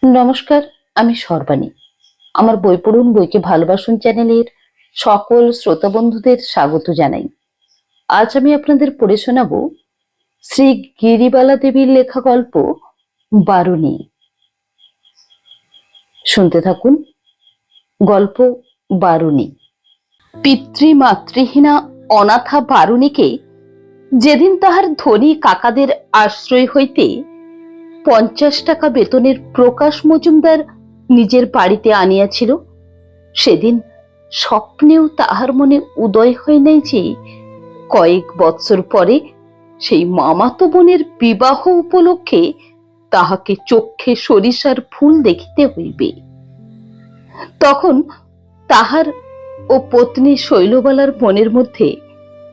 নমস্কার, আমি সর্বাণী। আমার বই পড়ুন বইকে ভালোবাসুন চ্যানেলের সকল শ্রোতা বন্ধুদের স্বাগত জানাই। আজ আমি আপনাদের পড়ে শোনাব শ্রী গিরিবালা দেবীর লেখা গল্প বারুণী। শুনতে থাকুন। গল্প বারুণী। পিতৃমাতৃহীনা অনাথা বারুণীকে যেদিন তাহার ধনী কাকাদের আশ্রয় হইতে 50 টাকা বেতনের প্রকাশ মজুমদার নিজের বাড়িতে আনিয়াছিল, সেদিন স্বপ্নেও তাহার মনে উদয় হয় নাই যে কয়েক বৎসর পরে সেই মামাতো বোনের বিবাহ উপলক্ষে তাহাকে চক্ষে সরিষার ফুল দেখিতে হইবে। তখন তাহার ও পত্নী শৈলবালার মনের মধ্যে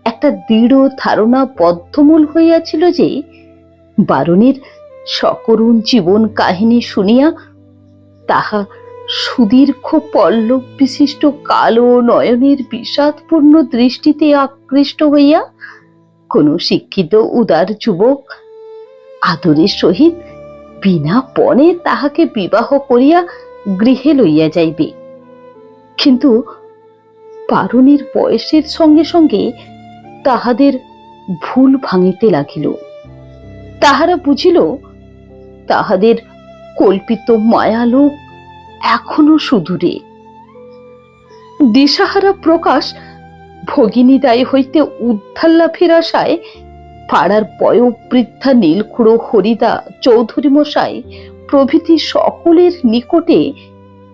একটা দৃঢ় ধারণা বদ্ধমূল হইয়াছিল যে বারুণীর সকরুণ জীবন কাহিনী শুনিয়া তাহা সুদীর্ঘ পল্লব বিশিষ্ট কালো নয়নের বিষাদপূর্ণ দৃষ্টিতে আকৃষ্ট হইয়া কোন শিক্ষিত উদার যুবক আদরের সহিত বিনা পণে তাহাকে বিবাহ করিয়া গৃহে লইয়া যাইবে। কিন্তু বারুণীর বয়সের সঙ্গে সঙ্গে তাহাদের ভুল ভাঙিতে লাগিল। তাহারা বুঝিল তাহাদের কল্পিত মায়ালোক এখনো সুদূরে। দিশাহারা প্রকাশ ভগিনী দায় হইতে উদ্ধার লাভের আশায় পাড়ার বয়োবৃদ্ধা নীলখুড়ো হরিদা চৌধুরী মশাই প্রভৃতি সকলের নিকটে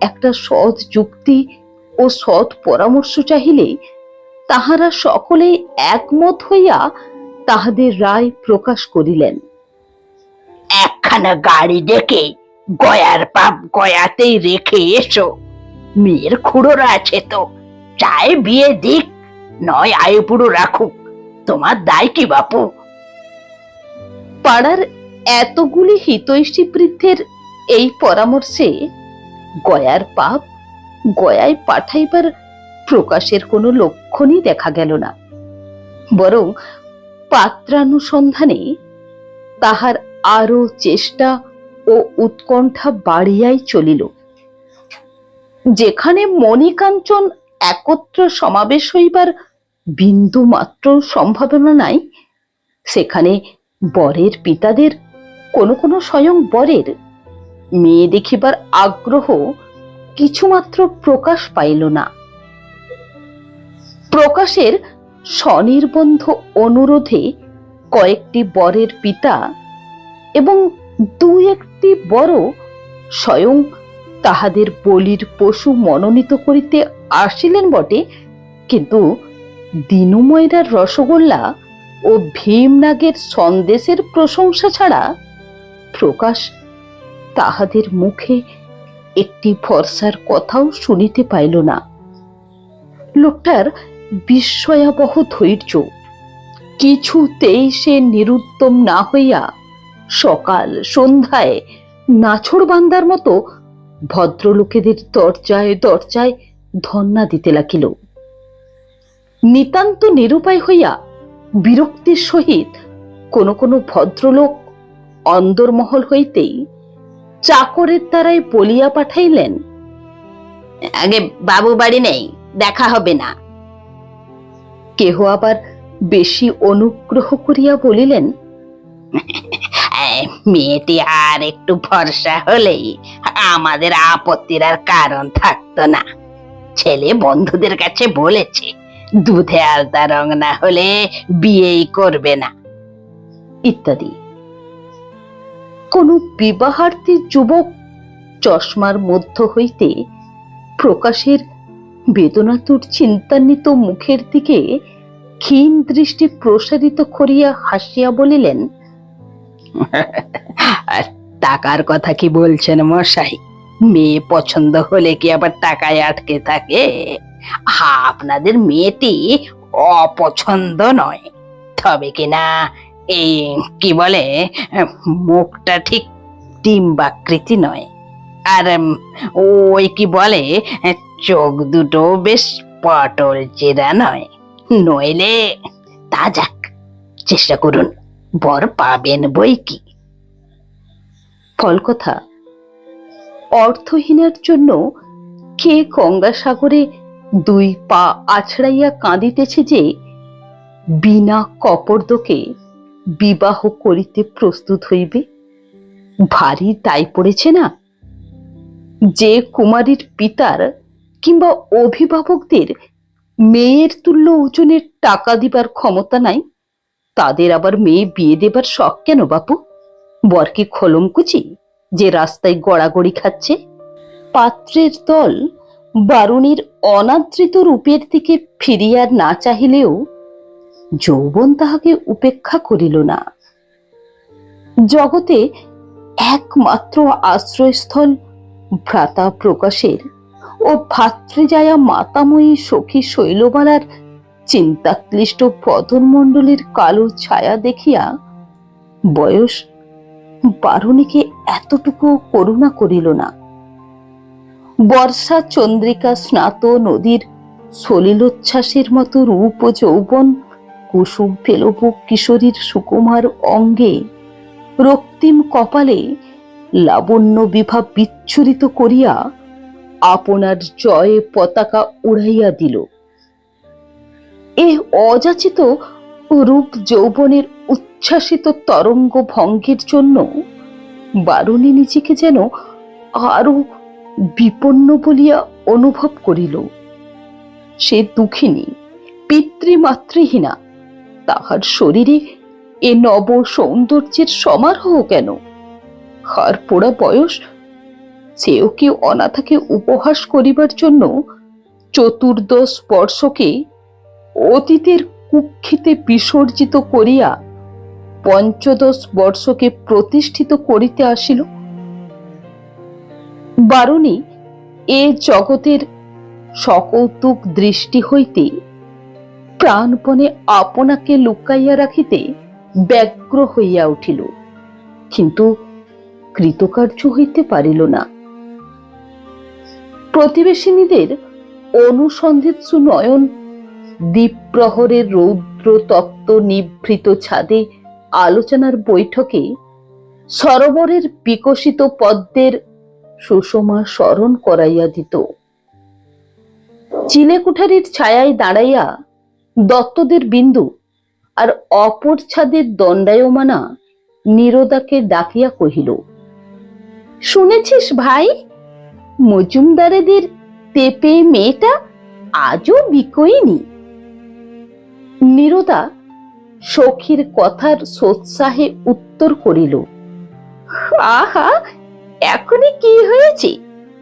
একটা সৎ যুক্তি ও সৎ পরামর্শ চাহিলে তাহারা সকলে একমত হইয়া তাহাদের রায় প্রকাশ করিলেন। একখানা গাড়ি ডেকে গয়ার পাপ গয়াতেই রেখে এসো। মেয়ের খুড়োরা আছে তো, চাই বিয়ে দিক, নয় আয়ুপুরো রাখুক, তোমার দায় কি বাপু? পাড়ার এতগুলি হিতৈষী বৃদ্ধের এই পরামর্শে গয়ার পাপ গয়ায় পাঠাইবার প্রকাশের কোনো লক্ষণই দেখা গেল না, বরং পাত্রানুসন্ধানে তাহার আরো চেষ্টা ও উৎকণ্ঠা বাড়িয়াই চলিল। যেখানে মণিকাঞ্চন একত্র সমাবেশ হইবার বিন্দু মাত্র সম্ভাবনা নাই, সেখানে বরের পিতাদের কোনো কোনো স্বয়ং বরের মেয়ে দেখিবার আগ্রহ কিছুমাত্র প্রকাশ পাইল না। প্রকাশের স্বনির্বন্ধ অনুরোধে কয়েকটি বরের পিতা এবং দুই একটি বড় স্বয়ং তাহাদের বলির পশু মনোনীত করিতে আসিলেন বটে, কিন্তু দিনু ময়রার রসগোল্লা ও ভীমনাগের সন্দেশের প্রশংসা ছাড়া প্রকাশ তাহাদের মুখে একটি ভরসার কথাও শুনিতে পাইল না। লোকটার বিস্ময়াবহ ধৈর্য কিছুতেই সে নিরুদ্যম না হইয়া সকাল সন্ধ্যায় নাছোড়বান্দার মতো ভদ্রলোকেদের দরজায় দরজায় ধন্না দিতে লাগিল। নিতান্ত নিরুপায় হইয়া বিরক্তির সহিত কোন কোন ভদ্রলোক অন্দরমহল হইতেই চাকরের দ্বারাই বলিয়া পাঠাইলেন, আগে বাবু বাড়ি নেই, দেখা হবে না। কেহ আবার বেশি অনুগ্রহ করিয়া বলিলেন, মেয়েটি আর একটু ভরসা হলেই আমাদের আপত্তির আর কারণ থাকতো না। ছেলে বন্ধুদের কাছে বলেছে দুধে আলতা রং না হলে বিয়েই করবে না, ইত্যাদি। কোন বিবাহার্থী যুবক চশমার মধ্য হইতে প্রকাশের বেদনাতুর চিন্তান্বিত মুখের দিকে ক্ষীণ দৃষ্টি প্রসারিত করিয়া হাসিয়া বলিলেন, টাকার কথা কি বলছেন মশাই? মেয়ে পছন্দ হলে কি আবার টাকায় আটকে থাকে? আপনাদের মেয়েটি অপছন্দ নয়, তবে কিনা এই কি বলে মুখটা ঠিক ডিম্বাকৃতি নয়, আর ওই কি বলে চোখ দুটো বেশ পটল চেরা নয়। নইলে তা যাক, চেষ্টা করুন, বর পাবেন বই কি। ফল কথা অর্থহীনার জন্য কে গঙ্গাসাগরে দুই পা আছড়াইয়া কাঁদিতেছে যে বিনা কপর্দকে বিবাহ করিতে প্রস্তুত হইবে? ভারী তাই পড়েছে না? যে কুমারীর পিতার কিংবা অভিভাবকদের মেয়ের তুল্য ওজনের টাকা দিবার ক্ষমতা নাই, তাদের আবার মেয়ে বিয়ে দেবার শখ কেন বাপু? বর কি খলমকুচি যে রাস্তায় গড়াগড়ি খাচ্ছে? পাত্রের দল বারুণীর অনাদৃত রূপের দিকে ফিরিয়ার না চাহিলেও যৌবন তাহাকে উপেক্ষা করিল না। জগতে একমাত্র আশ্রয়স্থল ভ্রাতা প্রকাশের ও ভাতৃজায়া মাতাময়ী সখী শৈলবালার চিন্তাক্লিষ্ট বদনমণ্ডলের কালো ছায়া দেখিয়া বয়স বারুণীকে এতটুকু করুণা করিল না। বর্ষা চন্দ্রিকা স্নাত নদীর সলিলোচ্ছ্বাসের মতো রূপ ও যৌবন কুসুম ফেলব কিশোরীর সুকুমার অঙ্গে রক্তিম কপালে লাবণ্য বিভা বিচ্ছুরিত করিয়া আপনার জয়ে পতাকা উড়াইয়া দিল। এ অযাচিত রূপ যৌবনের উচ্ছ্বাসিত তরঙ্গ ভঙ্গের জন্য বারুণী নিজেকে যেন আরো বিপন্ন বলিয়া অনুভব করিল। সে দুঃখিনী, পিতৃমাতৃহীনা, তাহার শরীরে এ নব সৌন্দর্যের সমারোহ কেন? হাড় পোড়া বয়স, সেও কি অনাথাকে উপহাস করিবার জন্য চতুর্দশ বর্ষকে অতীতের কুক্ষিতে বিসর্জিত করিয়া পঞ্চদশ বর্ষকে প্রতিষ্ঠিত করিতে আসিল? বারুণী এ জগতের সকৌতুক দৃষ্টি হইতে প্রাণপণে আপনাকে লুকাইয়া রাখিতে ব্যগ্র হইয়া উঠিল, কিন্তু কৃতকার্য হইতে পারিল না। প্রতিবেশিনীদের অনুসন্ধিৎসু নয়ন দ্বীপ্রহরের রৌদ্র তপ্ত নিভৃত ছাদে আলোচনার বৈঠকে সরোবরের বিকশিত পদ্মের সুষমা স্মরণ করাইয়া দিত। চিলেকুঠারির ছায়ায় দাঁড়াইয়া দত্তদের বিন্দু আর অপর ছাদের দণ্ডায়মানা নীরদাকে ডাকিয়া কহিল, শুনেছিস ভাই, মজুমদারেদের তেপে মেয়েটা আজও বিকোয়নি। নীরদা সখীর কথার সোৎসাহে উত্তর করিল, আহা, এখনই কি হয়েছে,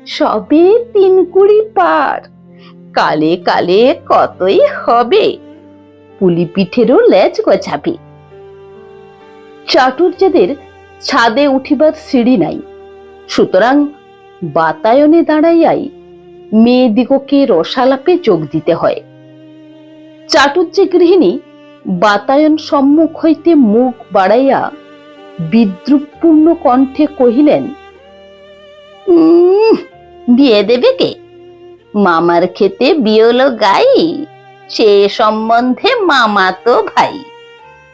সবে 3-20 পার, কালে কালে কতই হবে, পুলি পিঠেরও লেজ গোছাবে। চাটুর্যদের ছাদে উঠিবার সিঁড়ি নাই, সুতরাং বাতায়নে দাঁড়াইয়াই মেয়েদিগকে রসালাপে যোগ দিতে হয়। চাটুর্য গৃহিণী বাতায়ন সম্মুখ হইতে মুখ বাড়াইয়া বিদ্রুপপূর্ণ কণ্ঠে কহিলেন, বিয়ে দেবে কে? মামার খেতে বিয়লো গাই, সে সম্বন্ধে মামা তো ভাই,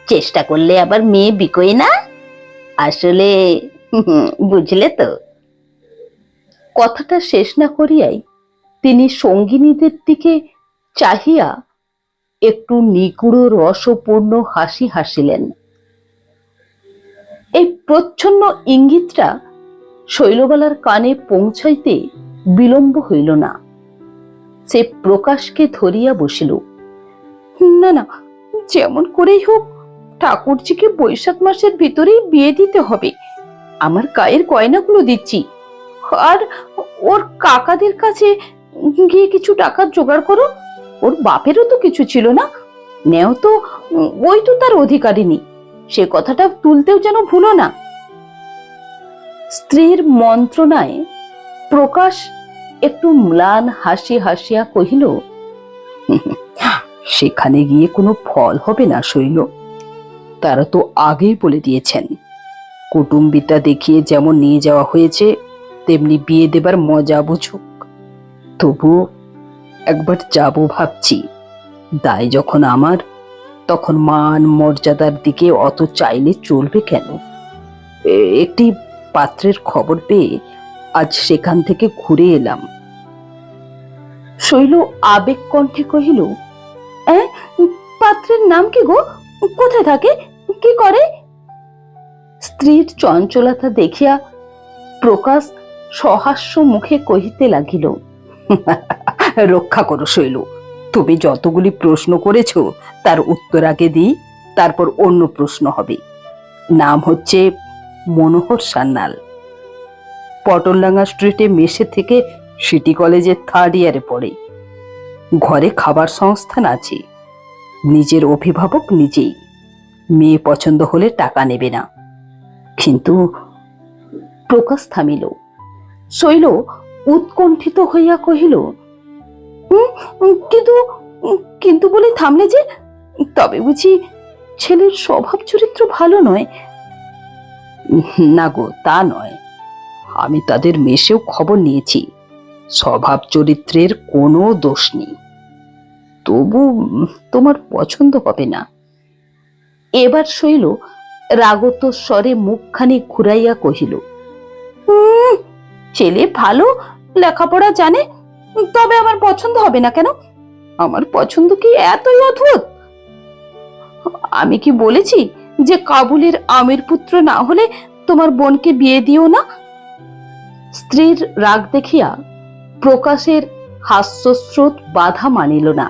চেষ্টা করলে আবার মেয়ে বিকোয় না। আসলে বুঝলে তো। কথাটা শেষ না করিয়াই তিনি সঙ্গিনীদের দিকে চাহিয়া একটু নিগুড় রসপূর্ণ হাসি হাসিলেন। এই প্রচ্ছন্ন ইঙ্গিতটা শৈলবালার কানে পৌঁছাইতে বিলম্ব হইল না। সে প্রকাশকে ধরিয়া বসিল, না না, যেমন করেই হোক ঠাকুরজিকে বৈশাখ মাসের ভিতরেই বিয়ে দিতে হবে। আমার গায়ের গয়নাগুলো দিচ্ছি, আর ওর কাকাদের কাছে গিয়ে কিছু টাকা জোগাড় করো। ওর বাপেরও তো কিছু ছিল না, নেও তো, ওই তো তার অধিকারিনী, সে কথাটা তুলতেও যেন ভুলো না। স্ত্রীর মন্ত্রণায় প্রকাশ একটু ম্লান হাসি হাসিয়া কহিল, সেখানে গিয়ে কোনো ফল হবে না শৈল, তারা তো আগেই বলে দিয়েছেন, কুটুম্বিতা দেখিয়ে যেমন নিয়ে যাওয়া হয়েছে তেমনি বিয়ে দেবার মজা বুঝুক। তবু একবার যাব ভাবছি, দায় যখন আমার, তখন মান মর্যাদার দিকে অত চাইলে চলবে কেন? একটি পাত্রের খবর পেয়ে আজ সেখান থেকে ঘুরে এলাম। শৈল আবেগ কণ্ঠে কহিল, পাত্রের নাম কি গো? কোথায় থাকে? কি করে? স্ত্রীর চঞ্চলতা দেখিয়া প্রকাশ সহাস্য মুখে কহিতে লাগিল, রক্ষা করো শৈল, তুমি যতগুলি প্রশ্ন করেছ তার উত্তর আগে দিই, তারপর অন্য প্রশ্ন হবে। নাম হচ্ছে মনোহর সান্যাল। পটলডাঙ্গা স্ট্রিটে মেসে থেকে সিটি কলেজের 3rd ইয়ারে পড়ে। ঘরে খাবার সংস্থান আছে, নিজের অভিভাবক নিজেই। মেয়ে পছন্দ হলে টাকা নেবে না। কিন্তু প্রকাশ থামিল। শৈল উৎকণ্ঠিত হইয়া কহিল, কিন্তু কিন্তু বলে থামলে যে? তবে বুঝি ছেলের স্বভাব চরিত্র ভালো নয়? না গো, তা নয়। আমি তাদের মেসেও খবর নিয়েছি, স্বভাব চরিত্রের কোনো দোষ নেই। তবু তোমার পছন্দ হবে না। এবার শৈল রাগত স্বরে মুখখানি ঘুরাইয়া কহিল, ছেলে ভালো, লেখাপড়া জানে, তবে আমার পছন্দ হবে না কেন? আমার পছন্দ কি এতই অদ্ভুত? আমি কি বলেছি যে কাবুলের আমির পুত্র না হলে তোমার বোনকে বিয়ে দিও না? স্ত্রীর রাগ দেখিয়া প্রকাশের হাস্যস্রোত বাধা মানিল না।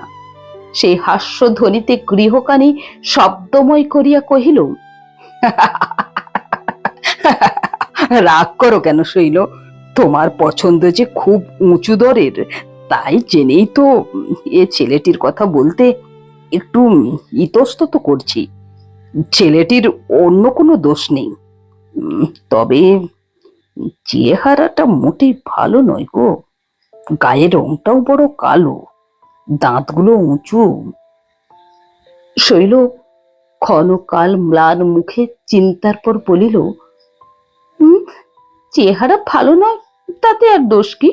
সেই হাস্যধ্বনিতে গৃহকানি শব্দময় করিয়া কহিল, রাগ করো কেন শৈল? তোমার পছন্দ যে খুব উঁচু দরের, তাই জেনেই তো এ ছেলেটির কথা বলতে একটু ইতস্তত করছি। ছেলেটির অন্য কোনো দোষ নেই, তবে চেহারাটা মোটেই ভালো নয় গো। গায়ের রংটাও বড় কালো, দাঁতগুলো উঁচু। শৈল ক্ষণকাল ম্লান মুখে চিন্তার পর বলিল, চেহারা ভালো নয় তাতে আর দোষ কি?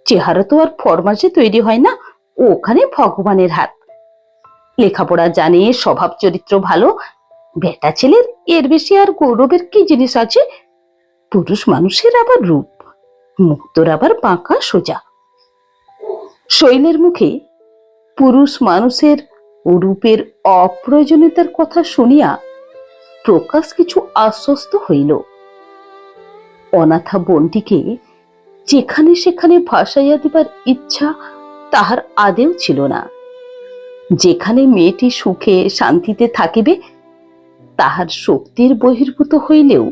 চেহারা তো আর ফরমাসে তৈরি হয় না, ওখানে ভগবানের হাত। লেখাপড়া জানে, স্বভাব চরিত্র ভালো, বেটা ছেলের এর বেশি আর গৌরবের কি জিনিস আছে? পুরুষ মানুষের আবার রূপ, মুক্তর আবার বাঁকা সোজা। শৈলের মুখে পুরুষ মানুষের রূপের অপ্রয়োজনীয়তার কথা শুনিয়া প্রকাশ কিছু আশ্বস্ত হইল। অনাথা বোনটিকে যেখানে সেখানে ভাসাইয়া দিবার ইচ্ছা তাহার আদেও ছিল না। যেখানে মেয়েটি সুখে শান্তিতে থাকিবে, তাহার শক্তির বহির্ভূত হইলেও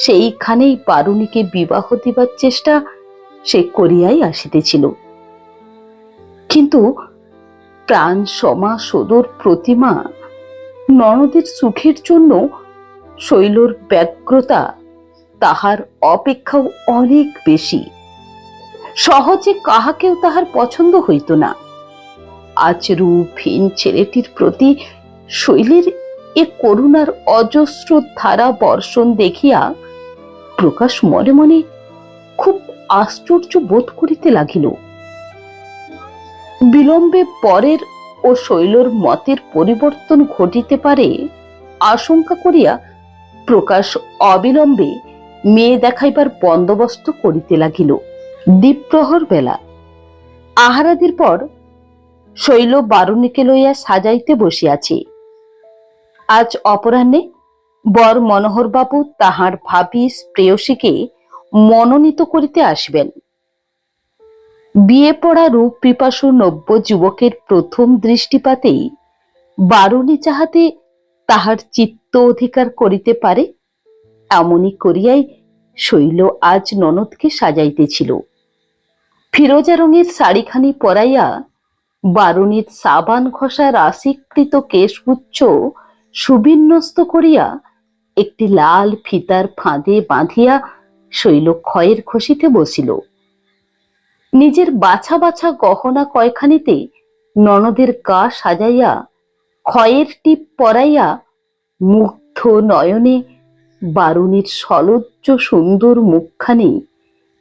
সেইখানেই বারুণীকে বিবাহ দিবার চেষ্টা সে করিয়াই আসিতেছিল। কিন্তু প্রাণ সমা সদর প্রতিমা ননদের সুখের জন্য শৈলর ব্যগ্রতা তাহার অপেক্ষাও অনেক বেশি। সহজে কাহাকেও তাহার পছন্দ হইত না। আজ রূপহীন ছেলেটির প্রতি শৈলের এ করুণার অজস্র ধারা বর্ষণ দেখিয়া প্রকাশ মনে মনে খুব আশ্চর্য বোধ করিতে লাগিল। বিলম্বে পরের ও শৈলর মতের পরিবর্তন ঘটিতে পারে আশঙ্কা করিয়া প্রকাশ অবিলম্বে মেয়ে দেখাইবার বন্দোবস্ত করিতে লাগিল। দ্বীপ্রহর বেলা আহারাদির পর শৈল বারুণীকে লইয়া সাজাইতে বসিয়াছে। আজ অপরাহ্নে বর মনোহরবাবু তাহার ভাবী প্রেয়সীকে মনোনীত করিতে আসবেন। বিয়ে পড়া রূপ পিপাসু নব্য যুবকের প্রথম দৃষ্টিপাতেই বারুণী যাহাতে তাহার চিত্ত অধিকার করিতে পারে, এমনই করিয়াই শৈল আজ ননদকে সাজাইতেছিল। ফিরোজা রঙের শাড়িখানি পরাইয়া বারুণীর সাবান ঘষা রাশিকৃত কেশগুচ্ছ সুবিন্যস্ত করিয়া একটি লাল ফিতার ফাঁদে বাঁধিয়া শৈল খয়ের খসিতে বসিল। নিজের বাছা বাছা গহনা কয়খানিতে ননদের গা সাজাইয়া খয়ের টিপ পরাইয়া মুগ্ধ নয়নে বারুণীর সলজ্জ সুন্দর মুখখানি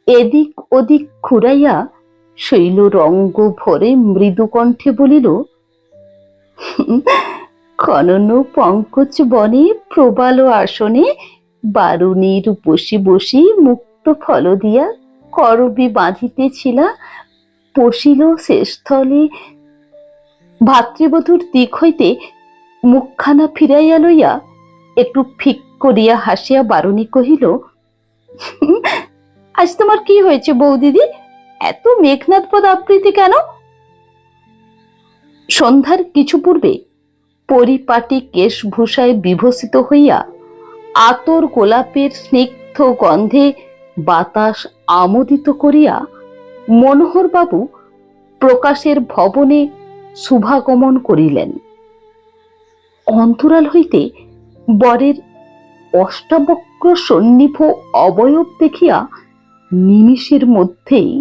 এদিক ওদিক ঘুরাইয়া শৈল রঙ্গ ভরে মৃদু কণ্ঠে বলিল, খনন পঙ্কজ বনে প্রবাল আসনে বারুণীর বসি বসি মুক্ত ফল দিয়া করবি বাঁধিতেছিলা, পশিল সে স্থলে। ভাতৃবধূর দিক হইতে মুখখানা ফিরাইয়া লইয়া একটু ফিক করিয়া হাসিয়া বারুণী কহিল, আজ তোমার কি হয়েছে বৌদিদি, এত মেঘনাথপদ আবৃত্তি কেন? সন্ধ্যার কিছু পূর্বে পরিপাটি কেশভূষায় বিভূষিত হইয়া আতর গোলাপের স্নিগ্ধ গন্ধে বাতাস আমোদিত করিয়া মনোহরবাবু প্রকাশের ভবনে শুভাগমন করিলেন। অন্তরাল হইতে বরের অষ্টাবক্র সন্নিভ অবয়ব দেখিয়া নিমিষের মধ্যেই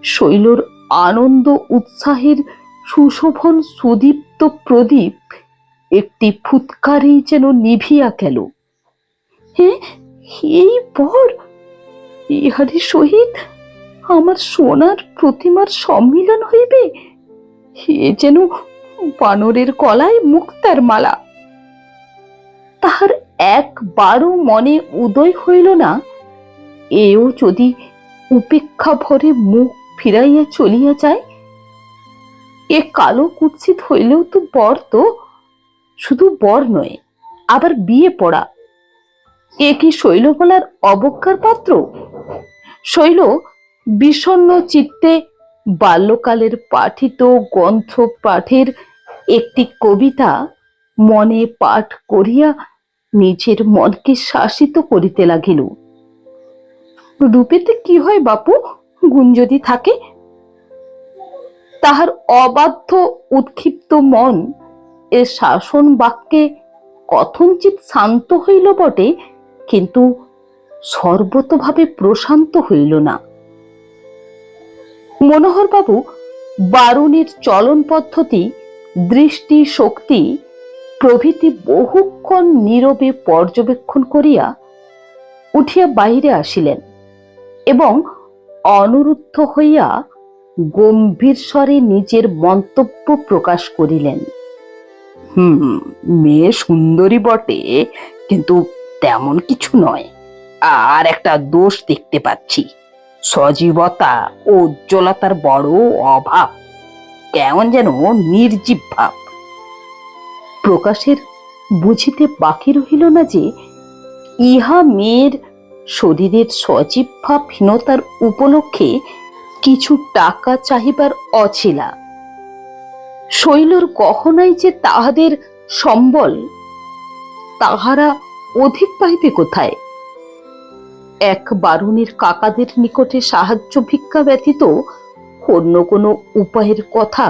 শৈলর আনন্দ উৎসাহের সুশোভন সুদীপ্ত প্রদীপ একটি ফুৎকারেই যেন নিভিয়া গেল। এই বর, ইহারি সহিত আমার সোনার প্রতিমার সম্মিলন হইবে, হে যেন বানরের গলায় মুক্তার মালা। তাহার একবারও মনে উদয় হইল না, এও যদি উপেক্ষা ভরে মুখ ফিরাইয়া চলিয়া যায়। এ কালো কুৎসিত হইলেও তো বর, তো শুধু বর নয়, আবার বিয়ে পড়া। এ কি শৈলবালার অবজ্ঞার পাত্র? শৈল বিষণ্ণ চিত্তে বাল্যকালের পাঠিত গ্রন্থ পাঠের একটি কবিতা মনে পাঠ করিয়া নিজের মনকে শাসিত করিতে লাগিল। রূপেতে কি হয় বাপু, গুণ যদি থাকে? তাহার অবাধ্য উৎক্ষিপ্ত মন এ শাসন বাক্যে কথঞ্চিত শান্ত হইল বটে, কিন্তু সর্বতভাবে প্রশান্ত হইল না। মনোহরবাবু বারুণীর চলন পদ্ধতি, দৃষ্টি শক্তি প্রভৃতি বহুক্ষণ নীরবে পর্যবেক্ষণ করিয়া উঠিয়া বাহিরে আসিলেন এবং অনুরুদ্ধ হইয়া গম্ভীর স্বরে নিজের মন্তব্য প্রকাশ করিলেন। মেয়ে সুন্দরী বটে, কিন্তু তেমন কিছু নয়। আর একটা দোষ দেখতে পাচ্ছি, সজীবতা ও উজ্জ্বলতার বড় অভাব, কেমন যেন নির্জীব ভাব। প্রকাশের বুঝিতে বাকি রহিল না যে ইহা মেয়ের শরীরের সজীব ভাবহীনতার উপলক্ষে কিছু টাকা চাহিবার অছিলা। শৈলর গহনাই যে তাহাদের সম্বল, তাহারা অধিক পাইবে কোথায়? এক বারুণীর কাকাদের নিকটে সাহায্য ভিক্ষা ব্যতীত অন্য কোনো উপায়ের কথা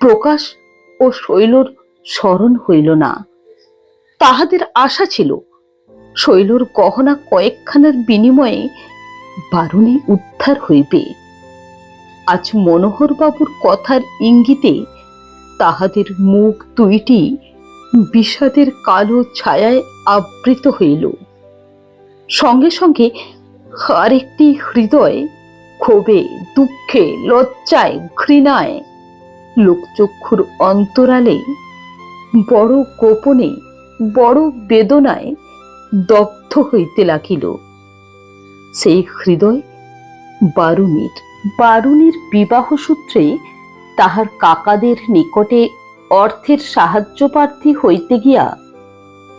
প্রকাশ ও শৈলর স্মরণ হইল না। তাহাদের আশা ছিল শৈলর গহনা কয়েকখানার বিনিময়ে বারুণী উদ্ধার হইবে। আজ মনোহরবাবুর কথার ইঙ্গিতে তাহাদের মুখ দুইটি বিষাদের কালো ছায়ায় আবৃত হইল। সঙ্গে সঙ্গে আর একটি হৃদয় ক্ষোভে, দুঃখে, লজ্জায়, ঘৃণায়, লোকচক্ষুর অন্তরালে বড় গোপনে, বড় বেদনায় দগ্ধ হইতে লাগিল। সেই হৃদয় বারুণীর। বারুণীর বিবাহ সূত্রে তাহার কাকাদের নিকটে অর্থের সাহায্য প্রার্থী হইতে গিয়া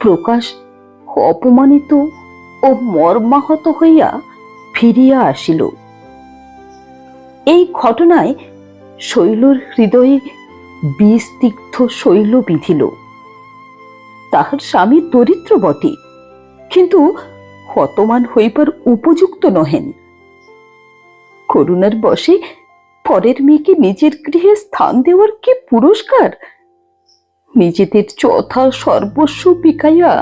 প্রকাশ অপমানিত ও মর্মাহত হইয়া ফিরিয়া আসিল। এই ঘটনায় শৈলর হৃদয়ে বিস্তিগ্ধ শৈল বিধিল। তাহার স্বামী দরিদ্র বটে, কিন্তু হতমান হইবার উপযুক্ত নহেন। করুণার বশে পরের মেয়েকে নিজের গৃহে স্থান দেওয়ার কি পুরস্কার? নিজেদের যথা সর্বস্ব বিকাইয়া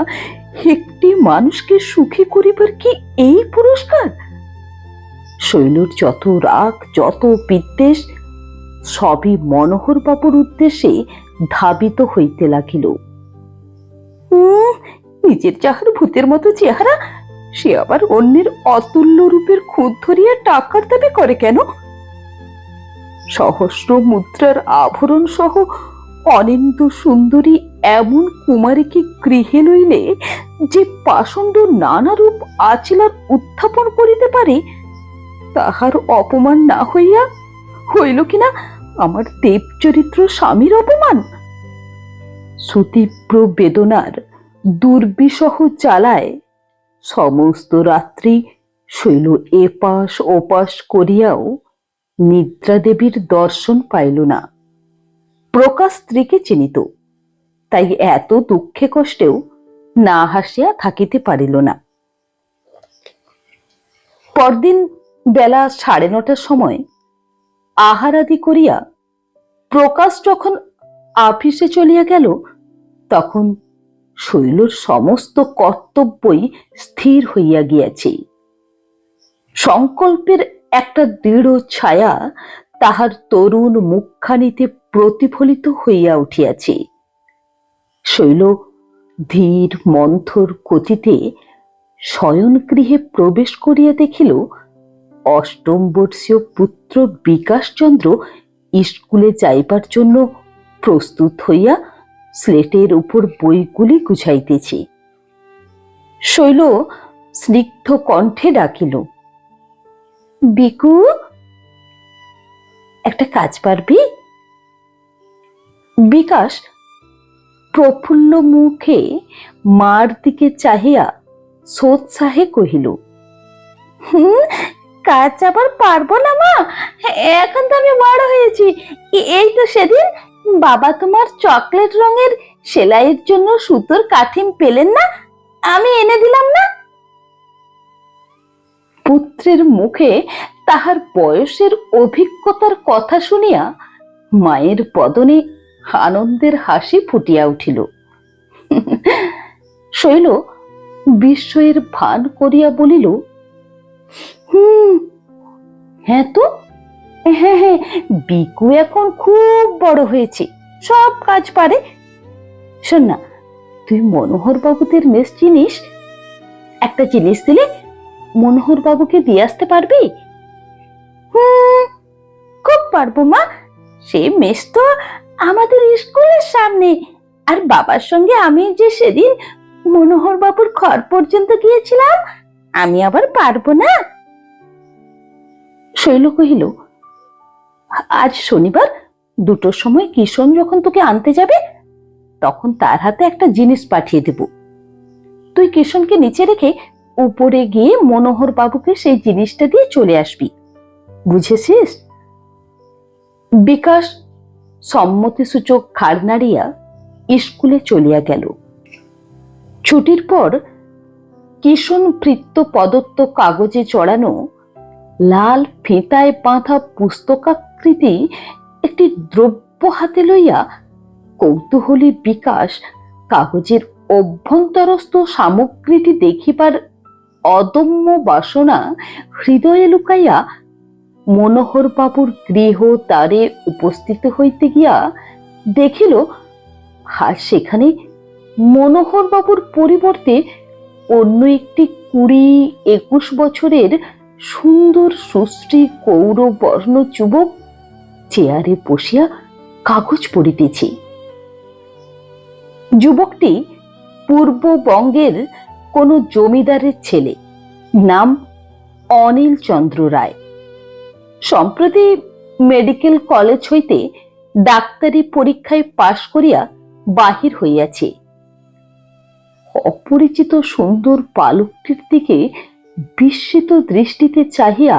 একটি মানুষকে সুখী করিবার কি এই পুরস্কার? শৈলর যত রাগ, যত বিদ্বেষ, সবই মনোহর বাবুর উদ্দেশ্যে ধাবিত হইতে লাগিল। নিজের যাহার ভূতের মতো চেহারা, সে আবার অন্যের অতুল্য রূপের খুঁত ধরিয়া টাকার দাবি করে কেন? সহস্র মুদ্রার আভরণ সহ অনিন্দ সুন্দরী এমন কুমারীকে গৃহে লইলে যে পাষণ্ড নানা রূপ আচিলার উত্থাপন করিতে পারে, তাহার অপমান না হইয়া হইল কিনা আমার দেবচরিত্র স্বামীর অপমান? সুতীব্র বেদনার দুর্বিষহ জ্বালায় সমস্ত রাত্রি শৈল এপাশ ওপাশ করিয়াও নিদ্রা দেবীর দর্শন পাইল না। প্রকাশ স্ত্রীকে চিনিত, তাই এত দুঃখে কষ্টেও না হাসিয়া থাকিতে পারিল না। পরদিন বেলা 9:30টার সময় আহারাদি করিয়া প্রকাশ যখন আফিসে চলিয়া গেল, তখন শৈলর সমস্ত কর্তব্যই স্থির হইয়া গিয়াছে। সংকল্পের একটা দৃঢ় ছায়া তাহার তরুণ মুখখানিতে প্রতিফলিত হইয়া উঠিয়াছে। শৈল ধীর মন্থর গতিতে শয়নগৃহে প্রবেশ করিয়া দেখিল অষ্টম বর্ষীয় পুত্র বিকাশচন্দ্র স্কুলে যাইবার জন্য প্রস্তুত হইয়া স্লেটের উপর বইগুলি গুছাইতেছে। শৈল স্নিগ্ধ কণ্ঠে ডাকিল, বিকু, একটা কাজ পারবি? বিকাশ প্রফুল্ল মুখে মার দিকে চাহিয়া সোৎসাহে কহিল, কাজ আবার পারবো না মা, এখন তো আমি বড় হয়েছি। এই তো সেদিন বাবা তোমার চকলেট রঙের সেলাইয়ের জন্য সুতোর কাঠিম পেলেন না, আমি এনে দিলাম না। পুত্রের মুখে তাহার বয়সের অভিজ্ঞতার কথা শুনিয়া মায়ের বদনে আনন্দের হাসি ফুটিয়া উঠিল। শৈল বিস্ময়ের ভান করিয়া বলিল, হ্যাঁ তো, হ্যাঁ হ্যাঁ, বিকু এখন খুব বড় হয়েছে, সব কাজ পারে। শোন না, তুই মনোহর বাবুদের মেস চিনিস? একটা জিনিস দিলে মনোহর বাবুকে দিয়ে আসতে পারবি? খুব পারবো মা, সে মেস তো আমাদের স্কুলের সামনে। আর বাবার সঙ্গে আমি যে সেদিন মনোহর বাবুর ঘর পর্যন্ত গিয়েছিলাম, আমি আবার পারবো না? শৈল কহিল, আজ শনিবার 2টোর সময় কিষণ যখন তোকে আনতে যাবে, তখন তার হাতে একটা জিনিস পাঠিয়ে দেব। তুই কিষণকে নিচে রেখে উপরে গিয়ে মনোহর বাবুকে সেই জিনিসটা দিয়ে চলে আসবি, বুঝেছিস? বিকাশ সম্মতিসূচক ঘাড় নাড়িয়া স্কুলে চলিয়া গেল। ছুটির পর কিষণ ভৃত্য প্রদত্ত কাগজে চড়ানো লাল ফিতায় বাঁধা পুস্তকাকৃতি একটি দ্রব্য হাতে লইয়া কৌতূহলী বিকাশ কাগজের অভ্যন্তরস্থ সামগ্রীটি দেখিবার অদম্য বাসনা হৃদয়ে লুকাইয়া মনোহর বাবুর গৃহ দ্বারে উপস্থিত হইতে গিয়া দেখিল, আর সেখানে মনোহর বাবুর পরিবর্তে অন্য একটি 20-21 বছরের সুন্দর সুশ্রী গৌরবর্ণ যুবক চেয়ারে বসিয়া কাগজ পড়িতেছে। যুবকটি পূর্ববঙ্গের কোন জমিদারের ছেলে, নাম অনিল চন্দ্র রায়। সম্প্রতি মেডিকেল কলেজ হইতে ডাক্তারি পরীক্ষায় পাশ করিয়া বাহির হইয়াছে। অপরিচিত সুন্দর বালকটির দিকে বিস্মিত দৃষ্টিতে চাহিয়া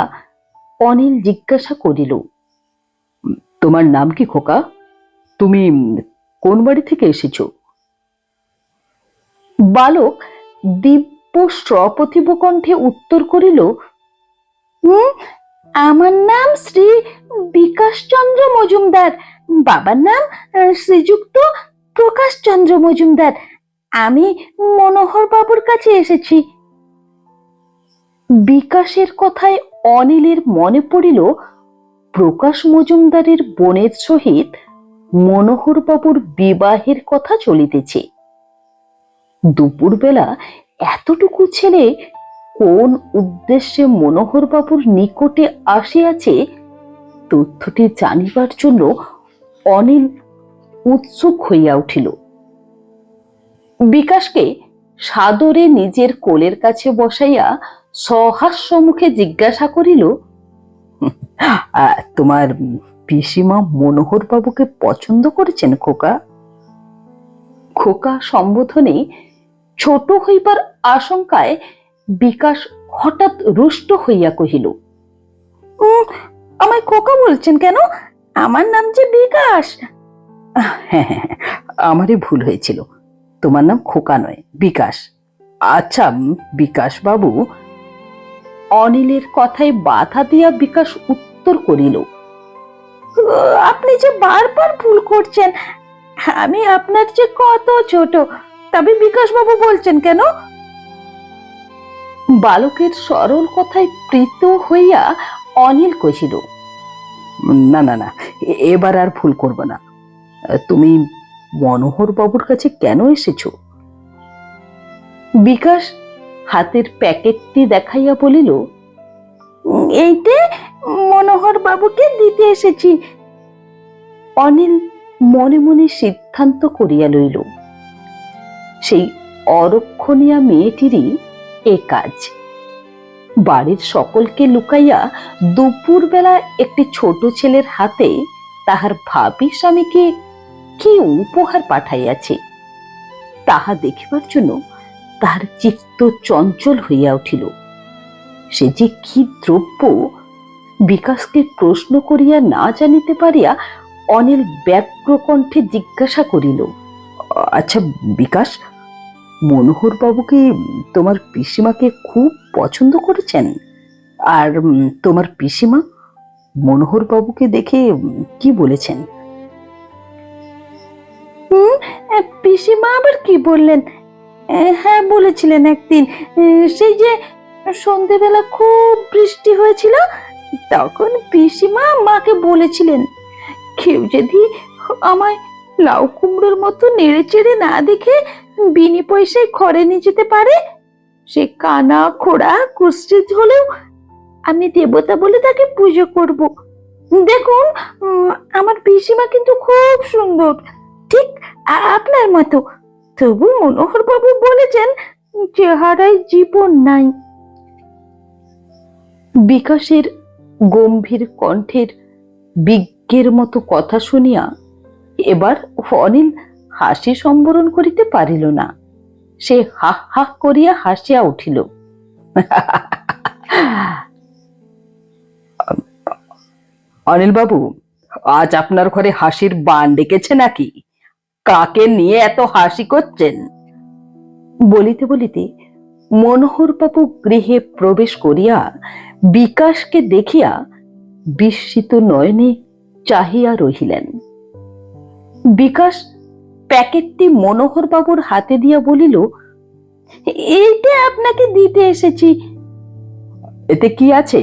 অনিল জিজ্ঞাসা করিল, তোমার নাম কি খোকা? তুমি কোন বাড়ি থেকে এসেছো? বালক দিব্য স্বপ্রতিভ কণ্ঠে উত্তর করিল, আমার নাম শ্রী বিকাশচন্দ্র মজুমদার, বাবার নাম শ্রীযুক্ত প্রকাশচন্দ্র মজুমদার। আমি মনোহর বাবুর কাছে এসেছি। বিকাশের কথায় অনিলের মনে পড়িল প্রকাশ মজুমদারের বোনের সহিত মনোহর বাবুর বিবাহের কথা চলিতেছে। দুপুরবেলা এতটুকু ছেলে কোন উদ্দেশ্যে মনোহর বাবুর নিকটে আসিয়াছে, তথ্যটি জানিবার জন্য অনিল উৎসুক হইয়া উঠিল। বিকাশকে সাদরে নিজের কোলের কাছে বসাইয়া সহাস্য মুখে জিজ্ঞাসা করিল, তোমার পিসিমা মনোহর বাবুকে পছন্দ করেছেন খোকা? খোকা সম্বোধনে ছোট হইবার আশঙ্কায় বিকাশ হঠাৎ রুষ্ট হইয়া কহিল, আমায় খোকা বলছেন কেন? আমার নাম যে বিকাশ। হ্যাঁ হ্যাঁ, আমারই ভুল হয়েছিল, তোমার নাম খোকা নয়, বিকাশ। আচ্ছা বিকাশ বাবু। অনিলের কথায় বাধা দিয়া বিকাশ উত্তর করিল, আপনি যে বারবার ভুল করছেন, আমি আপনার যে কত ছোট, তবে বিকাশ বাবু বলছেন কেন? বালকের সরল কথায় প্রীত হইয়া অনিল কহিল, না না না, এবার আর ভুল করব না। তুমি মনোহর বাবুর কাছে কেন এসেছো? বিকাশ হাতের প্যাকেটটি দেখাইয়া বলিল, এইতে মনোহর বাবুকে দিতে এসেছি। অনিল মনে মনে সিদ্ধান্ত করিয়া লইল, সেই অরক্ষণীয়া মেয়েটিরই এ কাজ। বাড়ির সকলকে লুকাইয়া দুপুর বেলা একটি ছোট ছেলের হাতে তাহার ভাবী স্বামীকে কি উপহার পাঠাইয়াছে তাহা দেখিবার জন্য তাহার চিত্ত চঞ্চল হইয়া উঠিল। সে যে কি দ্রব্য বিকাশকে প্রশ্ন করিয়া না জানিতে পারিয়া অনিল ব্যগ্র কণ্ঠে জিজ্ঞাসা করিল, আচ্ছা বিকাশ, মনোহর বাবু কি তোমার পিসিমাকে খুব পছন্দ করেছেন? আর তোমার পিসিমা মনোহর বাবুকে দেখে কি বলেছেন? পিসিমা আবার কি বললেন? হ্যাঁ বলেছিলেন একদিন, সেই যে সন্ধেবেলা খুব বৃষ্টি হয়েছিল, তখন পিসিমা মাকে বলেছিলেন, কেউ যদি আমায় লাউ কুমড়োর মতো নেড়ে চেড়ে না দেখে বিনি পয়সায় ঘরে নিয়ে যেতে পারে, সে কানা খোড়া কুষ্ঠিত হলেও আমি দেবতা বলে তাকে পুজো করব। দেখুন, আমার পিসিমা কিন্তু খুব সুন্দর, ঠিক আপনার মতো, তবু মনোহর বাবু বলেছেন চেহারায় জীবন নাই। বিকাশের গম্ভীর কণ্ঠের বিজ্ঞের মতো কথা শুনিয়া এবার অনিল হাসি সম্বরণ করিতে পারিল না। সে হা হা করিয়া হাসিয়া উঠিল। অনিল বাবু, আজ আপনার ঘরে হাসির বান ডেকেছে নাকি? কাকে নিয়ে এত হাসি করছেন? বলিতে বলিতে মনোহর বাবু গৃহে প্রবেশ করিয়া বিকাশকে দেখিয়া বিস্মিত নয়নে চাহিয়া রহিলেন। বিকাশ প্যাকেটটি মনোহর বাবুর হাতে দিয়া বলিল, এইটা আপনাকে দিতে এসেছি। এতে কি আছে?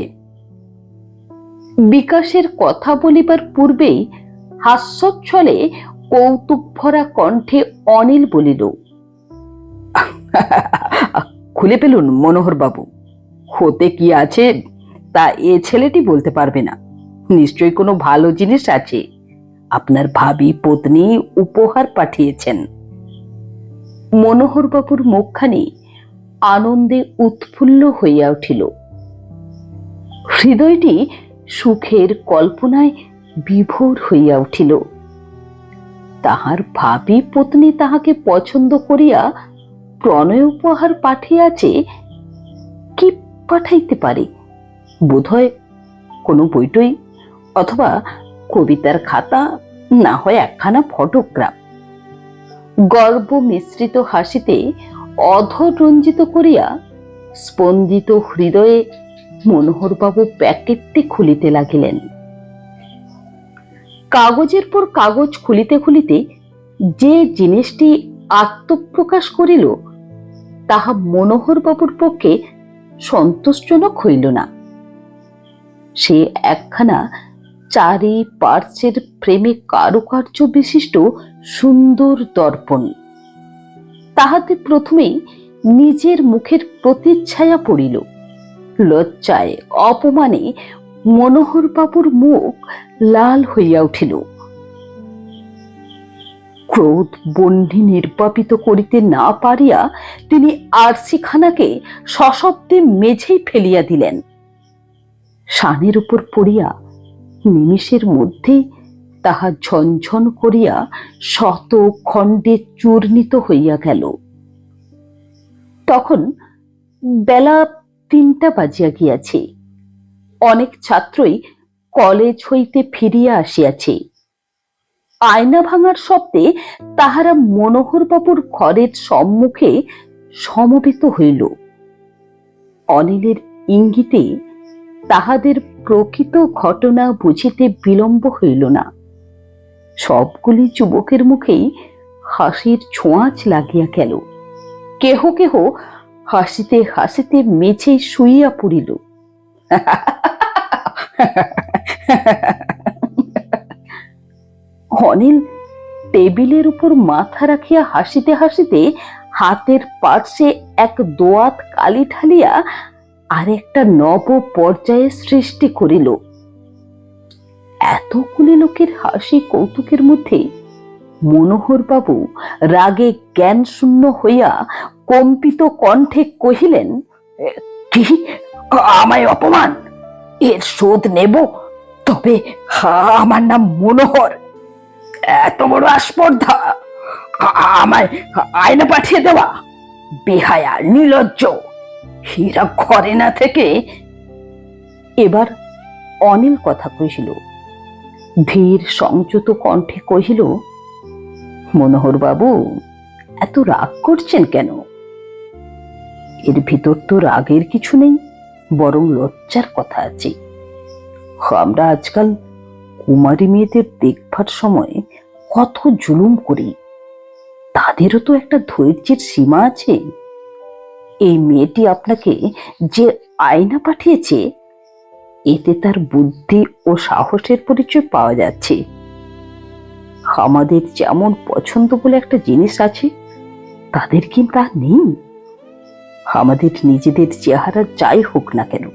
বিকাশের কথা বলিবার পূর্বেই হাস্যোচ্ছলে কৌতুক ভরা কণ্ঠে অনিল বলিল, খুলে ফেলুন মনোহর বাবু, হতে কি আছে তা এ ছেলেটি বলতে পারবে না। নিশ্চয়ই কোনো ভালো জিনিস আছে, আপনার ভাবী পত্নী উপহার পাঠিয়েছেন। মনোহর বাবুর মুখখানি আনন্দে উৎফুল্ল হইয়া উঠিল। হৃদয়টি সুখের কল্পনায় বিভোর হইয়া উঠিল। তাহার ভাবী পত্নী তাহাকে পছন্দ করিয়া প্রণয় উপহার পাঠিয়াছে। কি পাঠাইতে পারে? বোধহয় কোনো বইটই, অথবা কবিতার খাতা, না হয় একখানা ফটোগ্রাফ। গর্ব মিশ্রিত হাসিতে অধর রঞ্জিত করিয়া স্পন্দিত হৃদয়ে মনোহরবাবু প্যাকেটটি খুলিতে লাগিলেন। কাগজের পর কাগজ খুলিতে খুলিতে যে জিনিসটি আত্মপ্রকাশ করিল তাহা মনোহরবাবুর পক্ষে সন্তোষজনক হইল না। সে একখানা চারি পার্শ্বের ফ্রেমে কারুকার্য বিশিষ্ট সুন্দর দর্পণ। তাহাতে প্রথমেই নিজের মুখের প্রতিচ্ছায়া পড়িল। লজ্জায় অপমানে মনোহরবাবুর মুখ লাল হইয়া উঠিল। ক্রোধ বহ্নি নির্বাপিত করিতে না পারিয়া তিনি আরশিখানাকে সশব্দে মেঝেই ফেলিয়া দিলেন। শানের উপর পড়িয়া নিমিষের মধ্যে তাহা ঝনঝন করিয়া শত খণ্ডে চূর্ণিত হইয়া গেল। তখন বেলা 3টা বাজিয়া গিয়াছে। অনেক ছাত্রই কলেজ হইতে ফিরিয়া আসিয়াছে। আয়না ভাঙার শব্দে তাহারা মনোহরবাবুর ঘরের সম্মুখে সমবেত হইল। অনিলের ইঙ্গিতে তাহাদের প্রকৃত ঘটনা বুঝিতে বিলম্ব হইল না। সবগুলি যুবকের মুখেই হাসির ছোঁয়াচ লাগিয়া গেল। কেহ কেহ হাসিতে হাসিতে মেঝেই শুইয়া পড়িল। অনিল টেবিলের উপর মাথা রাখিয়া হাসিতে হাসিতে হাতের পার্শ্বে এক দোয়াত কালি ঢালিয়া আর একটা নব পর্যায়ে সৃষ্টি করিল। এতগুলি লোকের হাসি কৌতুকের মধ্যে মনোহরবাবু রাগে জ্ঞান শূন্য হইয়া কম্পিত কণ্ঠে কহিলেন, কি আমায় অপমান? এর শোধ নেব, তবে আমার নাম মনোহর। এত বড় আস্পর্ধা! আমায় আয়না পাঠিয়ে দেওয়া! বেহায়া, নির্লজ্জ! হীরা ঘরে না থেকে। এবার অনিল কথা কহিল, ধীর সংযত কণ্ঠে কহিল, মনোহর বাবু, এত রাগ করছেন কেন? এর ভিতর তো রাগের কিছু নেই, বরং লজ্জার কথা আছে। আমরা আজকাল কুমারী মেয়েদের দেখবার সময় কত জুলুম করি, তাদেরও তো একটা ধৈর্যের সীমা আছে। এই মেয়েটি আপনাকে যে আয়না পাঠিয়েছে, এতে তার বুদ্ধি ও সাহসের পরিচয় পাওয়া যাচ্ছে। আমাদের যেমন পছন্দ বলে একটা জিনিস আছে, তাদের কি তা নেই? আমাদের নিজেদের চেহারা যাই হোক না কেন,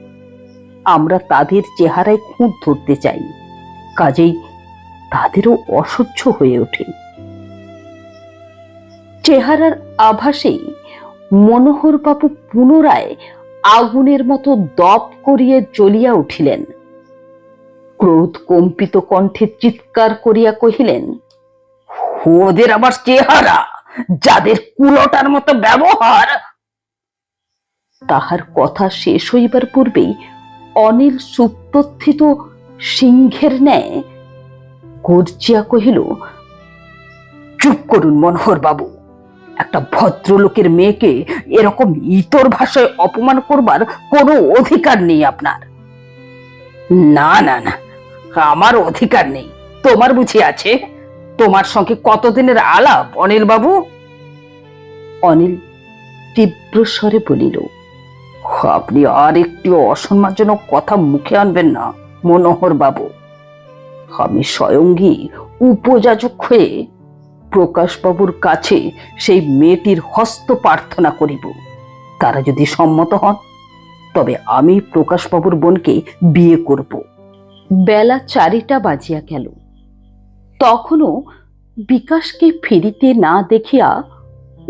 আমরা তাদের চেহারায় খুঁত ধরতে চাই, কাজেই তাদেরও অসহ্য হয়ে ওঠে। চেহারার আভাসেই মনোহরবাবু পুনরায় আগুনের মতো দপ করিয়া জ্বলিয়া উঠিলেন। ক্রোধ কম্পিত কণ্ঠে চিৎকার করিয়া কহিলেন, ওদের আবার চেহারা, যাদের কুলোটার মতো ব্যবহার! তাহার কথা শেষ হইবার পূর্বেই অনিল সুপ্রথিত সিংহের ন্যায় গর্জিয়া কহিল, চুপ করুন মনোহর বাবু! একটা ভদ্রলোকের মেয়েকে এরকম ইতর ভাষায় অপমান করবার কোনো অধিকার নেই আপনার। না না না, আমার অধিকার নেই, তোমার বুঝি আছে? তোমার সঙ্গে কতদিনের আলাপ অনিল বাবু? অনিল তীব্র স্বরে বলিল, আপনি আর একটি অসম্মানজনক কথা মুখে আনবেন না মনোহর বাবু। আমি স্বয়ংই উপযাজক হয়ে প্রকাশবাবুর কাছে সেই মেয়েটির হস্ত প্রার্থনা করিব। তারা যদি সম্মত হন, তবে আমি প্রকাশবাবুর বোনকে বিয়ে করব। বেলা 4টা বাজিয়া গেল। তখনও বিকাশকে ফিরিতে না দেখিয়া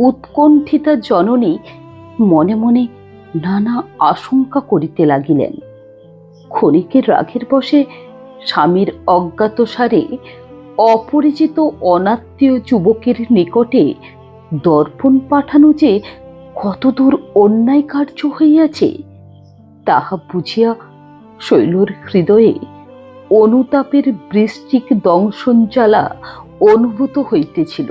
উৎকণ্ঠিতা জননী মনে মনে নানা আশঙ্কা করিতে লাগিলেন। ক্ষণিকের রাগের বশে স্বামীর অজ্ঞাতসারে অপরিচিত অনাত্মীয় যুবকের নিকটে দর্পণ পাঠানো যে কতদূর অন্যায় কার্য হইয়াছে, তাহা বুঝিয়া শৈলর হৃদয়ে অনুতাপের বৃশ্চিক দংশন জ্বালা অনুভূত হইতেছিল।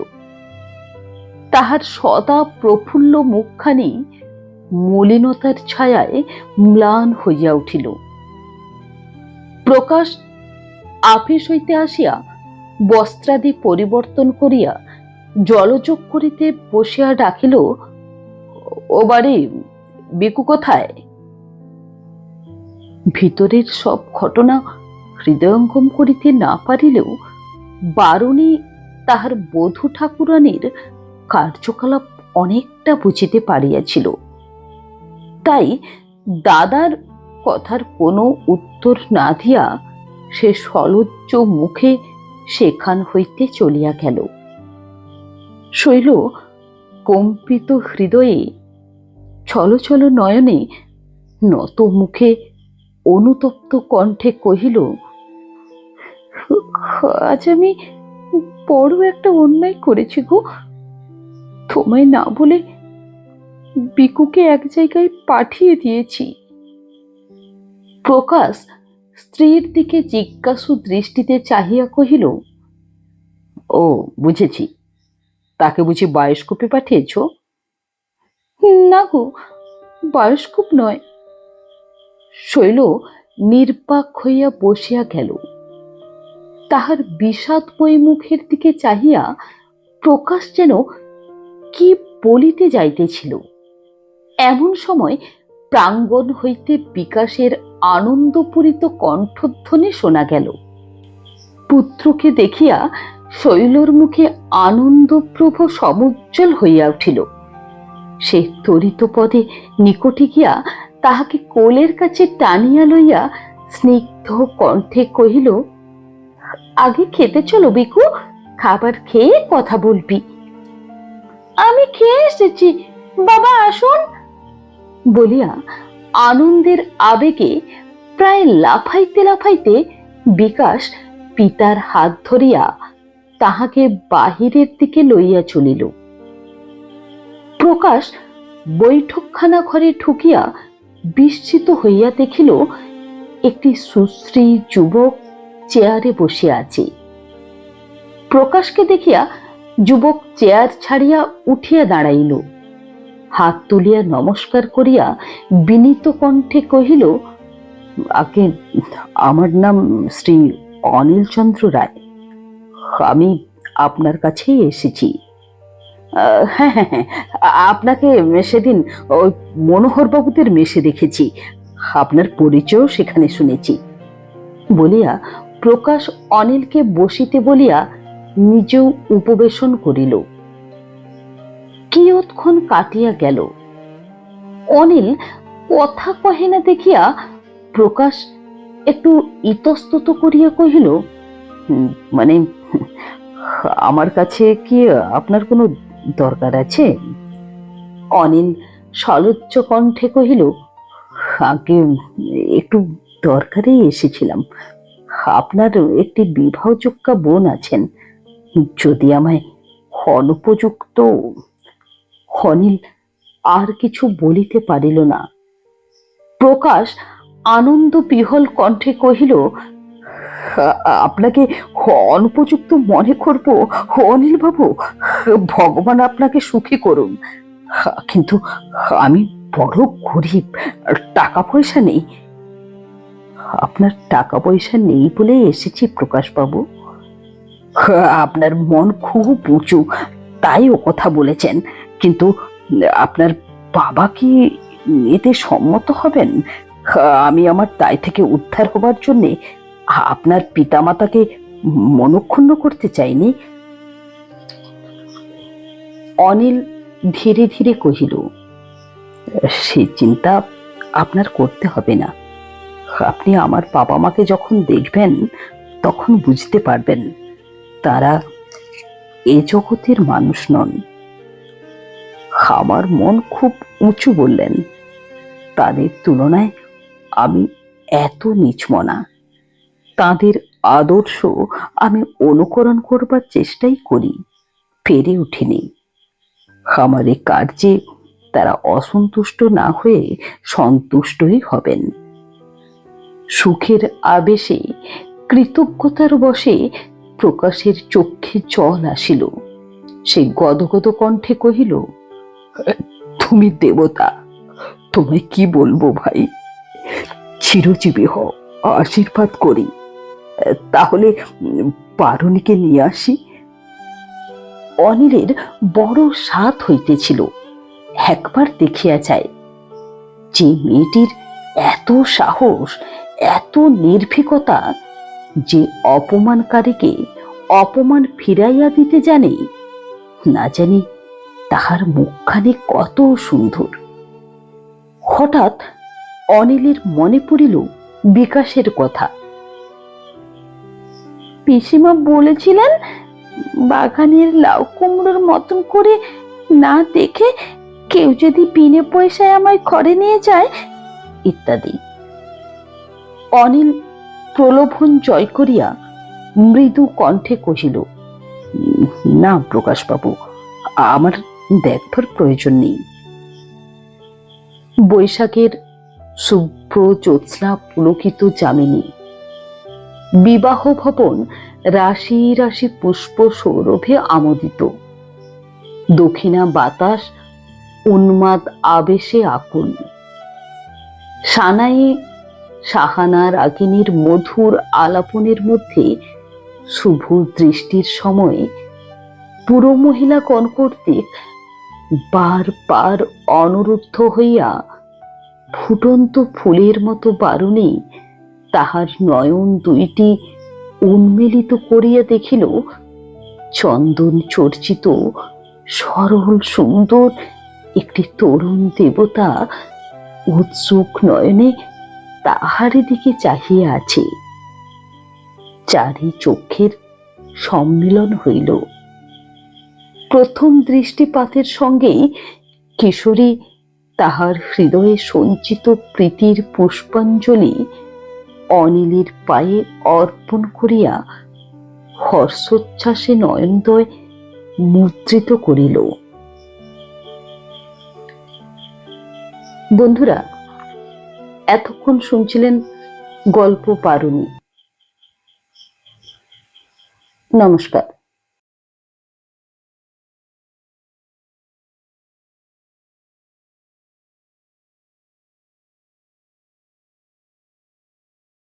তাহার সদা প্রফুল্ল মুখখানি মলিনতার ছায়ায় ম্লান হইয়া উঠিল। প্রকাশ আপিস হইতে আসিয়া বস্ত্রাদি পরিবর্তন করিয়া জলযোগ করিতে বসিয়া ডাকিল, ও বাড়ি, বিকু কোথায়? ভিতরের সব ঘটনা হৃদয়ঙ্গম করিতে না পারিলেও বারণী তাহার বধূ ঠাকুরানীর কার্যকলাপ অনেকটা বুঝিতে পারিয়াছিল। তাই দাদার কথার কোনো উত্তর না দিয়া সে সলজ্জ মুখে সেখান হইতে চলিয়া গেল। শৈল কম্পিত হৃদয়ে ছল ছল নয়নে নত মুখে অনুতপ্ত কণ্ঠে কহিল, আজ আমি বড় একটা অন্যায় করেছি গো। তোমায় না বলে বিকুকে এক জায়গায় পাঠিয়ে দিয়েছি। প্রকাশ স্ত্রীর দিকে জিজ্ঞাসু দৃষ্টিতে চাহিয়া কহিল, ও বুঝেছি, তাকে বুঝি বায়োস্কোপে পাঠিয়েছ? না গো, বায়োস্কোপ নয়। শৈল নির্বাক হইয়া বসিয়া গেল। তাহার বিষাদময় মুখের দিকে চাহিয়া প্রকাশ যেন কি বলিতে যাইতেছিল। এমন সময় প্রাঙ্গণ হইতে বিকাশের আনন্দপূরিত কণ্ঠধ্বনি শোনা গেল। পুত্রকে দেখিয়া শৈলর মুখে আনন্দপ্রভ সমুজ্জ্বল হইয়া উঠিল। সে ত্বরিত পদে নিকটে গিয়া তাহাকে কোলের কাছে টানিয়া লইয়া স্নিগ্ধ কণ্ঠে কহিল, আগে খেতে চলো বিকু, খাবার খেয়ে কথা বলবি। আমি খেয়ে এসেছি, বাবা আসুন বলিয়া আনন্দের আবেগে প্রায় লাফাইতে লাফাইতে বিকাশ পিতার হাত ধরিয়া তাহাকে বাহিরের দিকে লইয়া চলিল। প্রকাশ বৈঠকখানা ঘরে ঢুকিয়া বিস্মিত হইয়া দেখিল একটি সুশ্রী যুবক চেয়ারে বসিয়া আছে। প্রকাশকে দেখিয়া যুবক চেয়ার ছাড়িয়া উঠিয়া দাঁড়াইল। হাত তুলিয়া নমস্কার করিয়া বিনীত কণ্ঠে কহিল, আগে আমার নাম শ্রী অনিল চন্দ্র রায়, আমি আপনার কাছেই এসেছি। হ্যাঁ হ্যাঁ হ্যাঁ, আপনাকে সেদিন ওই মনোহর বাবুদের মেশে দেখেছি, আপনার পরিচয় সেখানে শুনেছি বলিয়া প্রকাশ অনিলকে বসিতে বলিয়া নিজেও উপবেশন করিল। কিয়ৎক্ষণ কাটিয়া গেল। অনিল কথা কহে না দেখিয়া প্রকাশ একটু ইতস্তত করিয়া কহিল, মানে আমার কাছে কি আপনার কোনো দরকার আছে? অনিল সলজ্জ কণ্ঠে কহিল, আগে একটু দরকারে এসেছিলাম। আপনার একটি বিবাহযোগ্যা বোন আছেন, যদি আমায় অনুপযুক্ত। অনিল আর কিছু বলিতে পারিল না। প্রকাশ আনন্দ বিহল কণ্ঠে কহিল, আপনাকে অনুপযুক্ত মনে করব অনিল বাবু? ভগবান আপনাকে সুখী করুন, কিন্তু আমি বড় গরিব, টাকা পয়সা নেই। আপনার টাকা পয়সা নেই বলে এসেছি প্রকাশ বাবু। আপনার মন খুব উঁচু, তাই ও কথা বলেছেন, কিন্তু আপনার বাবা কি এতে সম্মত হবেন? আমি আমার দায় থেকে উদ্ধার হবার জন্য আপনার পিতামাতাকে মনক্ষুণ্ণ করতে চাইনি। অনিল ধীরে ধীরে কহিল, সে চিন্তা আপনার করতে হবে না। আপনি আমার বাবা মাকে যখন দেখবেন তখন বুঝতে পারবেন তারা এ জগতের মানুষ নন। আমার মন খুব উঁচু বললেন, তাদের তুলনায় আমি এত নিচমনা। তাদের আদর্শ আমি অনুকরণ করবার চেষ্টাই করি, পেরে উঠিনি। আমার এই কার্যে তারা অসন্তুষ্ট না হয়ে সন্তুষ্টই হবেন। সুখের আবেশে কৃতজ্ঞতার বশে প্রকাশের চক্ষে জল আসিল। সে গদগদ কণ্ঠে কহিল, তুমি দেবতা, তোমায় কি বলবো ভাই, চিরজীবী হও, আশীর্বাদ করি। তাহলে পারুনিকে নিয়ে আসি। অনিলের বড় সাধ হইতেছিল একবার দেখিয়া যায়। যে মেয়েটির এত সাহস, এত নির্ভীকতা, যে অপমানকারীকে অপমান ফিরাইয়া দিতে জানে, না জানি তাহার মুখখানি কত সুন্দর। হঠাৎ অনিলের মনে পড়িল বিকাশের কথা। পিসিমা বলেছিলেন বাগানের লাউ কুমড়োর মতন করে না দেখে কেউ যদি বিনে পয়সায় আমায় ঘরে নিয়ে যায়, ইত্যাদি। অনিল প্রলোভন জয় করিয়া মৃদু কণ্ঠে কহিল, না প্রকাশবাবু, আমার দেখবার প্রয়োজন নেই। বৈশাখের শুভ্র জ্যোৎস্না পুলকিত যামিনী, বিবাহ ভবন রাশি রাশি পুষ্প সৌরভে আমোদিত, দক্ষিণা বাতাস উন্মাদ আবেশে আকুল, সানায়ে সাহানা রাগিনীর মধুর আলাপনের মধ্যে শুভ দৃষ্টির সময়ে পুরো মহিলাগণ কর্তৃক বারবার অনুরুদ্ধ হইয়া ফুটন্ত ফুলের মতো বারণে তাহার নয়ন দুইটি উন্মিলিত করিয়া দেখিল চন্দন চর্চিত সরল সুন্দর একটি তরুণ দেবতা উৎসুক নয়নে তাহারই দিকে চাহিয়া আছে। চারি চক্ষের সম্মিলন হইল। প্রথম দৃষ্টিপাতের সঙ্গেই কিশোরী তাহার হৃদয়ে সঞ্চিত প্রীতির পুষ্পাঞ্জলি অনিলের পায়ে অর্পণ করিয়া হর্ষোচ্ছ্বাসে নয়নদ্বয় মুদ্রিত করিল। বন্ধুরা, এতক্ষণ শুনছিলেন গল্প পারুনি। নমস্কার।